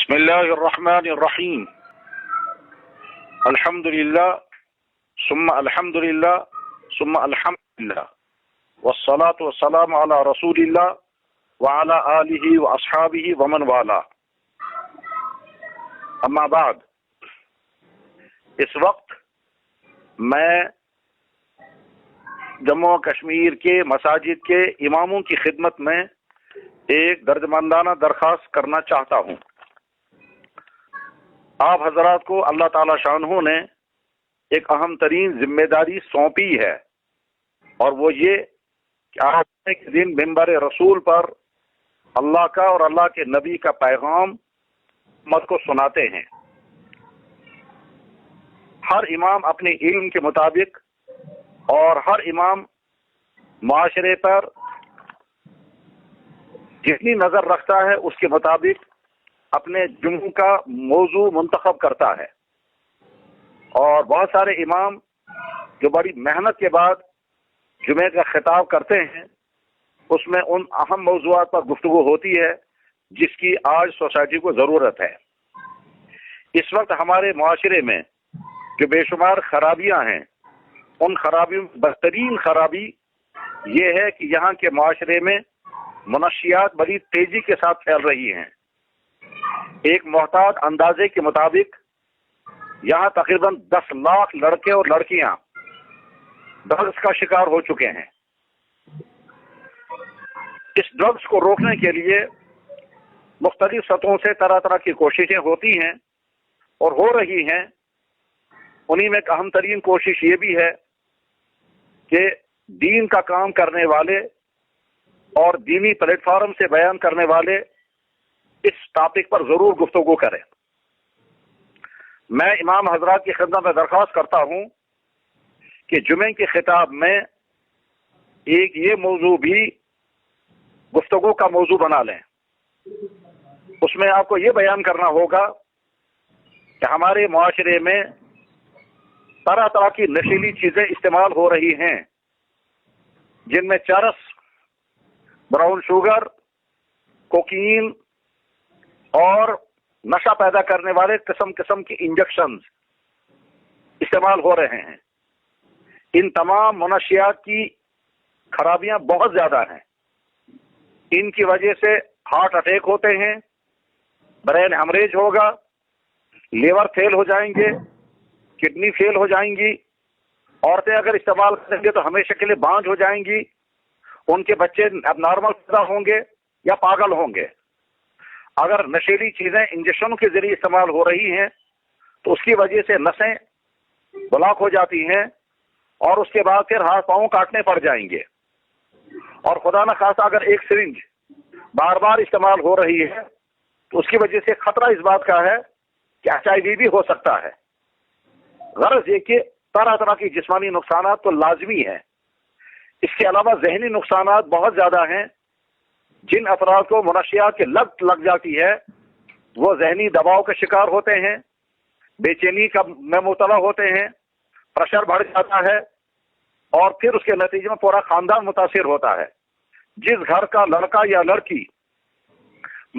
بسم اللہ الرحمن الرحیم الحمد للہ ثم الحمد للہ ثم الحمد للہ والصلاة والسلام علی رسول اللہ وعلی آلہ واصحابہ ومن والا. اما بعد، اس وقت میں جموں و کشمیر کے مساجد کے اماموں کی خدمت میں ایک درجمندانہ درخواست کرنا چاہتا ہوں. آپ حضرات کو اللہ تعالی شانہ نے ایک اہم ترین ذمہ داری سونپی ہے، اور وہ یہ کہ آپ ایک دن منبر رسول پر اللہ کا اور اللہ کے نبی کا پیغام امت کو سناتے ہیں. ہر امام اپنے علم کے مطابق اور ہر امام معاشرے پر جتنی نظر رکھتا ہے اس کے مطابق اپنے جمعوں کا موضوع منتخب کرتا ہے، اور بہت سارے امام جو بڑی محنت کے بعد جمعے کا خطاب کرتے ہیں اس میں ان اہم موضوعات پر گفتگو ہوتی ہے جس کی آج سوسائٹی کو ضرورت ہے. اس وقت ہمارے معاشرے میں جو بے شمار خرابیاں ہیں، ان خرابیوں میں بدترین خرابی یہ ہے کہ یہاں کے معاشرے میں منشیات بڑی تیزی کے ساتھ پھیل رہی ہیں. ایک محتاط اندازے کے مطابق یہاں تقریباً 10 لاکھ لڑکے اور لڑکیاں ڈرگس کا شکار ہو چکے ہیں. اس ڈرگس کو روکنے کے لیے مختلف سطحوں سے طرح طرح کی کوششیں ہوتی ہیں اور ہو رہی ہیں. انہی میں ایک اہم ترین کوشش یہ بھی ہے کہ دین کا کام کرنے والے اور دینی پلیٹ فارم سے بیان کرنے والے اس ٹاپک پر ضرور گفتگو کریں. میں امام حضرات کی خدمت میں درخواست کرتا ہوں کہ جمعے کے خطاب میں ایک یہ موضوع بھی گفتگو کا موضوع بنا لیں. اس میں آپ کو یہ بیان کرنا ہوگا کہ ہمارے معاشرے میں طرح طرح کی نشیلی چیزیں استعمال ہو رہی ہیں، جن میں چرس، براؤن شوگر، کوکین اور نشہ پیدا کرنے والے قسم قسم کے انجیکشنز استعمال ہو رہے ہیں. ان تمام منشیات کی خرابیاں بہت زیادہ ہیں. ان کی وجہ سے ہارٹ اٹیک ہوتے ہیں، برین ہیمریج ہوگا، لیور فیل ہو جائیں گے، کڈنی فیل ہو جائیں گی. عورتیں اگر استعمال کریں گے تو ہمیشہ کے لیے بانجھ ہو جائیں گی. ان کے بچے اب نارمل پیدا ہوں گے یا پاگل ہوں گے. اگر نشیلی چیزیں انجیکشنوں کے ذریعے استعمال ہو رہی ہیں تو اس کی وجہ سے نسیں بلاک ہو جاتی ہیں، اور اس کے بعد پھر ہاتھ پاؤں کاٹنے پڑ جائیں گے. اور خدا نہ خواستہ اگر ایک سرنج بار بار استعمال ہو رہی ہے تو اس کی وجہ سے خطرہ اس بات کا ہے کہ HIV بھی ہو سکتا ہے. غرض یہ کہ طرح طرح کی جسمانی نقصانات تو لازمی ہیں، اس کے علاوہ ذہنی نقصانات بہت زیادہ ہیں. جن افراد کو منشیات کی لت لگ جاتی ہے وہ ذہنی دباؤ کا شکار ہوتے ہیں، بے چینی میں مبتلا ہوتے ہیں، پریشر بڑھ جاتا ہے، اور پھر اس کے نتیجے میں پورا خاندان متاثر ہوتا ہے. جس گھر کا لڑکا یا لڑکی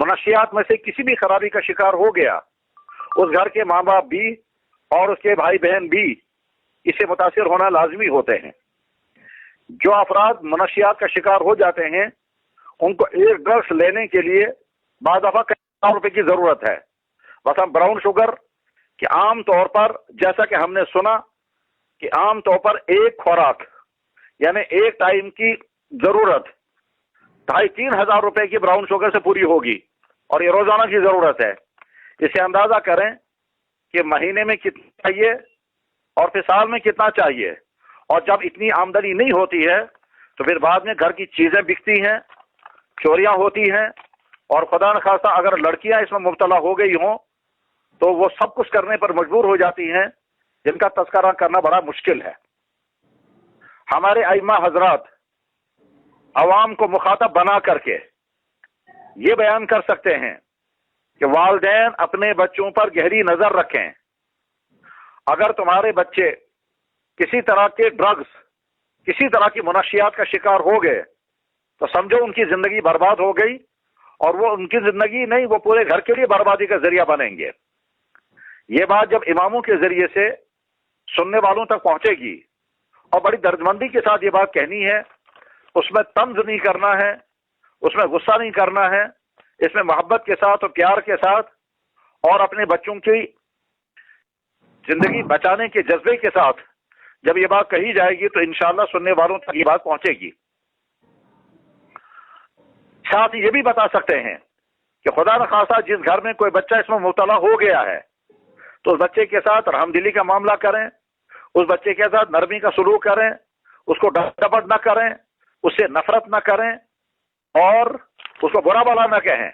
منشیات میں سے کسی بھی خرابی کا شکار ہو گیا، اس گھر کے ماں باپ بھی اور اس کے بھائی بہن بھی اس سے متاثر ہونا لازمی ہوتے ہیں. جو افراد منشیات کا شکار ہو جاتے ہیں ان کو ایک ڈرگس لینے کے لیے بعض دفعہ کئی ہزار روپے کی ضرورت ہے. مثلا براؤن شوگر کہ عام طور پر، جیسا کہ ہم نے سنا کہ عام طور پر ایک خوراک یعنی ایک ٹائم کی ضرورت 2,500-3 ہزار روپے کی براؤن شوگر سے پوری ہوگی، اور یہ روزانہ کی ضرورت ہے. اسے اندازہ کریں کہ مہینے میں کتنا چاہیے اور پھر سال میں کتنا چاہیے. اور جب اتنی آمدنی نہیں ہوتی ہے تو پھر بعد میں گھر کی چیزیں بکتی ہیں، چوریاں ہوتی ہیں، اور خدا نخواستہ اگر لڑکیاں اس میں مبتلا ہو گئی ہوں تو وہ سب کچھ کرنے پر مجبور ہو جاتی ہیں جن کا تذکرہ کرنا بڑا مشکل ہے. ہمارے ائمہ حضرات عوام کو مخاطب بنا کر کے یہ بیان کر سکتے ہیں کہ والدین اپنے بچوں پر گہری نظر رکھیں. اگر تمہارے بچے کسی طرح کے ڈرگس، کسی طرح کی منشیات کا شکار ہو گئے تو سمجھو ان کی زندگی برباد ہو گئی اور وہ ان کی زندگی نہیں، وہ پورے گھر کے لیے بربادی کا ذریعہ بنیں گے۔ یہ بات جب اماموں کے ذریعے سے سننے والوں تک پہنچے گی اور بڑی دردمندی کے ساتھ یہ بات کہنی ہے، اس میں طنز نہیں کرنا ہے، اس میں غصہ نہیں کرنا ہے، اس میں محبت کے ساتھ اور پیار کے ساتھ اور اپنے بچوں کی زندگی بچانے کے جذبے کے ساتھ جب یہ بات کہی جائے گی تو انشاءاللہ سننے والوں تک یہ بات پہنچے گی۔ ساتھ یہ بھی بتا سکتے ہیں کہ خدا نخواستہ جس گھر میں کوئی بچہ اس میں مبتلا ہو گیا ہے تو اس بچے کے ساتھ رحمدلی کا معاملہ کریں، اس بچے کے ساتھ نرمی کا سلوک کریں، اس کو ڈپٹ نہ کریں، اس سے نفرت نہ کریں اور اس کو برا بھلا نہ کہیں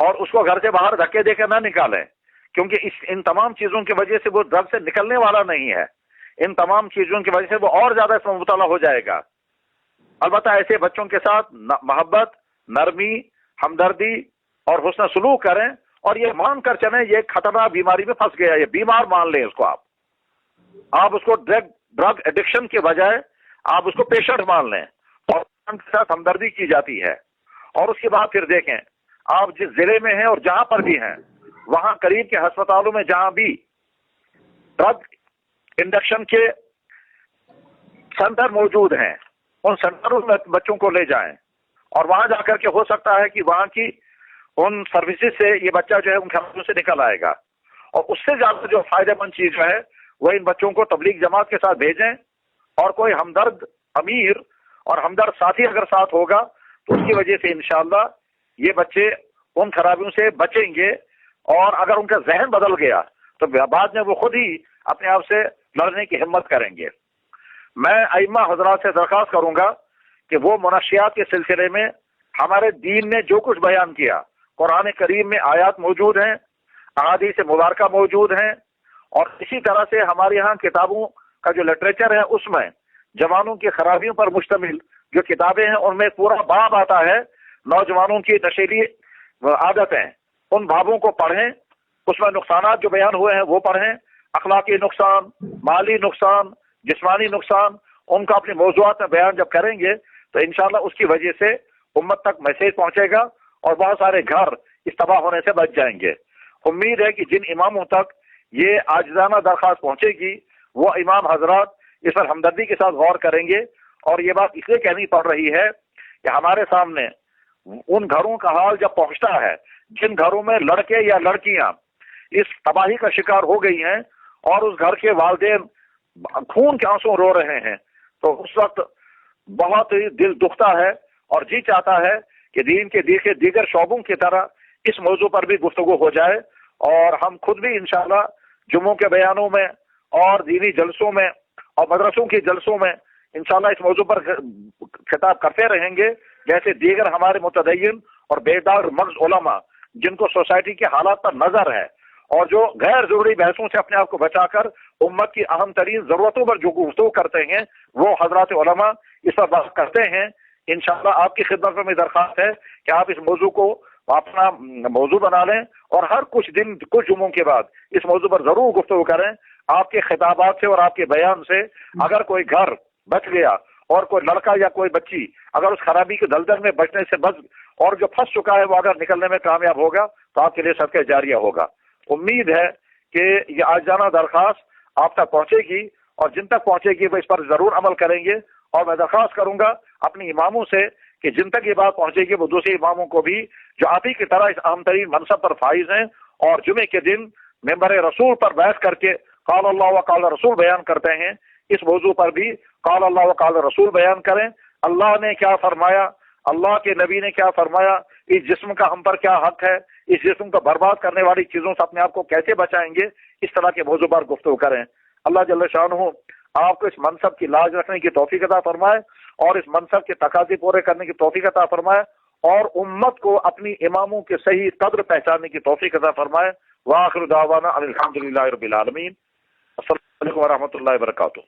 اور اس کو گھر سے باہر دھکے دے کے نہ نکالیں، کیونکہ ان تمام چیزوں کی وجہ سے وہ گھر سے نکلنے والا نہیں ہے۔ ان تمام چیزوں کی وجہ سے وہ اور زیادہ اس میں مبتلا ہو جائے گا۔ البتہ ایسے بچوں کے ساتھ محبت، نرمی، ہمدردی اور حسن سلوک کریں اور یہ مان کر چلیں یہ خطرناک بیماری میں پھنس گیا، یہ بیمار مان لیں اس کو، آپ اس کو ڈرگ ایڈکشن کے بجائے آپ اس کو پیشنٹ مان لیں اور ان کے ساتھ ہمدردی کی جاتی ہے۔ اور اس کے بعد پھر دیکھیں آپ جس ضلع میں ہیں اور جہاں پر بھی ہیں وہاں قریب کے ہسپتالوں میں جہاں بھی ڈرگ انڈکشن کے سینٹر موجود ہیں ان سینٹروں میں بچوں کو لے جائیں اور وہاں جا کر کے ہو سکتا ہے کہ وہاں کی ان سروسز سے یہ بچہ جو ہے ان خرچوں سے نکل آئے گا، اور اس سے زیادہ جو فائدہ مند چیز جو ہے وہ ان بچوں کو تبلیغ جماعت کے ساتھ بھیجیں اور کوئی ہمدرد امیر اور ہمدرد ساتھی اگر ساتھ ہوگا تو اس کی وجہ سے انشاءاللہ یہ بچے ان خرابیوں سے بچیں گے، اور اگر ان کا ذہن بدل گیا تو بعد میں وہ خود ہی اپنے آپ سے لڑنے کی ہمت کریں گے۔ میں ائمہ حضرات سے درخواست کروں گا کہ وہ منشیات کے سلسلے میں ہمارے دین نے جو کچھ بیان کیا، قرآن کریم میں آیات موجود ہیں، احادیث مبارکہ موجود ہیں، اور اسی طرح سے ہمارے ہاں کتابوں کا جو لٹریچر ہے اس میں جوانوں کی خرابیوں پر مشتمل جو کتابیں ہیں ان میں پورا باب آتا ہے نوجوانوں کی نشیلی عادتیں، ان بابوں کو پڑھیں، اس میں نقصانات جو بیان ہوئے ہیں وہ پڑھیں، اخلاقی نقصان، مالی نقصان، جسمانی نقصان، ان کا اپنے موضوعات میں بیان جب کریں گے تو انشاءاللہ اس کی وجہ سے امت تک میسیج پہنچے گا اور بہت سارے گھر اس تباہ ہونے سے بچ جائیں گے۔ امید ہے کہ جن اماموں تک یہ عاجزانہ درخواست پہنچے گی وہ امام حضرات اس پر ہمدردی کے ساتھ غور کریں گے، اور یہ بات اس لیے کہنی پڑ رہی ہے کہ ہمارے سامنے ان گھروں کا حال جب پہنچتا ہے جن گھروں میں لڑکے یا لڑکیاں اس تباہی کا شکار ہو گئی ہیں اور اس گھر کے والدین خون کے آنسو رو رہے ہیں، تو اس وقت بہت ہی دل دکھتا ہے اور جی چاہتا ہے کہ دین کے دیگر شعبوں کی طرح اس موضوع پر بھی گفتگو ہو جائے، اور ہم خود بھی انشاءاللہ جمعوں کے بیانوں میں اور دینی جلسوں میں اور مدرسوں کے جلسوں میں انشاءاللہ اس موضوع پر خطاب کرتے رہیں گے، جیسے دیگر ہمارے متدین اور بیدار مغز علماء جن کو سوسائٹی کے حالات پر نظر ہے اور جو غیر ضروری بحثوں سے اپنے آپ کو بچا کر امت کی اہم ترین ضرورتوں پر جو گفتگو کرتے ہیں وہ حضرات علماء اس پر بات کرتے ہیں۔ انشاءاللہ آپ کی خدمت میں درخواست ہے کہ آپ اس موضوع کو اپنا موضوع بنا لیں اور ہر کچھ جمعوں کے بعد اس موضوع پر ضرور گفتگو کریں۔ آپ کے خطابات سے اور آپ کے بیان سے اگر کوئی گھر بچ گیا اور کوئی لڑکا یا کوئی بچی اگر اس خرابی کے دلدل میں بچنے سے بچ اور جو پھنس چکا ہے وہ اگر نکلنے میں کامیاب ہوگا تو آپ کے لیے صدقہ جاریہ ہوگا۔ امید ہے کہ یہ عاجزانہ درخواست آپ تک پہنچے گی اور جن تک پہنچے گی وہ اس پر ضرور عمل کریں گے، اور میں درخواست کروں گا اپنے اماموں سے کہ جن تک یہ بات پہنچے گی وہ دوسرے اماموں کو بھی جو آپ ہی کی طرح اس اہم ترین منصب پر فائز ہیں اور جمعے کے دن ممبر رسول پر بیٹھ کر کے قال اللہ و قال رسول بیان کرتے ہیں، اس موضوع پر بھی قال اللہ و قال رسول بیان کریں۔ اللہ نے کیا فرمایا، اللہ کے نبی نے کیا فرمایا، اس جسم کا ہم پر کیا حق ہے، اس جسم کو برباد کرنے والی چیزوں سے اپنے آپ کو کیسے بچائیں گے، اس طرح کے موضوع پر گفتگو کریں۔ اللہ جل شانہ آپ کو اس منصب کی لاج رکھنے کی توفیق عطا فرمائے اور اس منصب کے تقاضے پورے کرنے کی توفیق عطا فرمائے اور امت کو اپنی اماموں کے صحیح قدر پہچاننے کی توفیق عطا فرمائے۔ وآخر دعوانا الحمدللہ رب العالمین۔ السلام علیکم ورحمۃ اللہ وبرکاتہ۔